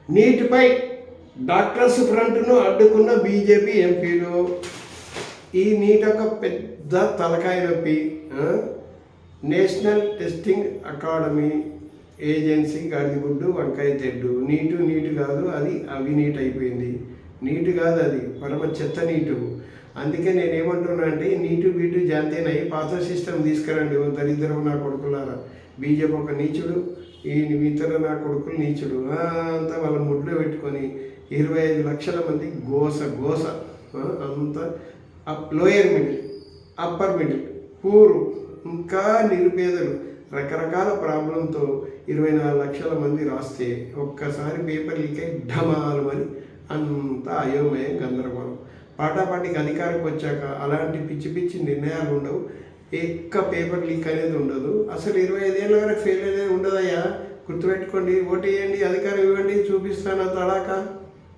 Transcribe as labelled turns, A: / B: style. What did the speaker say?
A: నీటిపై డాక్టర్స్ ఫ్రంట్ను అడ్డుకున్న బీజేపీ ఎంపీలు. ఈ నీట్ ఒక పెద్ద తలకాయ నొప్పి. నేషనల్ టెస్టింగ్ అకాడమీ ఏజెన్సీ గాడిగుడ్డు వంకాయ తెడ్డు. నీటు కాదు, అది అవినీట్ అయిపోయింది. నీటు కాదు, అది పరమ చెత్త నీటు. అందుకే నేనేమంటున్నా అంటే నీటు బీటు జాంతేనై పాత సిస్టమ్ తీసుకురండి. ఓ దరిద్రం నా కొడుకులారా. బీజేపీ ఒక నీచుడు, ఈ ఇతర నా కొడుకులు నీచుడు. అంతా వాళ్ళ ముడ్లో పెట్టుకొని 25 లక్షల మంది గోస అంతా లోయర్ మిడిల్, అప్పర్ మిడిల్, పూరు, ఇంకా నిరుపేదలు, రకరకాల ప్రాబ్లంతో 24 లక్షల మంది రాస్తే ఒక్కసారి పేపర్ లీక్ అయి ఢమాలమని అంతా అయోమయం, గందరగోళం. పాటాపాటికి అధికారికి వచ్చాక అలాంటి పిచ్చి నిర్ణయాలు ఉండవు. పేపర్ లీక్ అనేది ఉండదు. అసలు 25 ఏళ్ళ వరకు ఫెయిల్ అనేది ఉండదయ్యా. గుర్తుపెట్టుకోండి. ఓటు వేయండి, అధికారం ఇవ్వండి, చూపిస్తాను తడాక.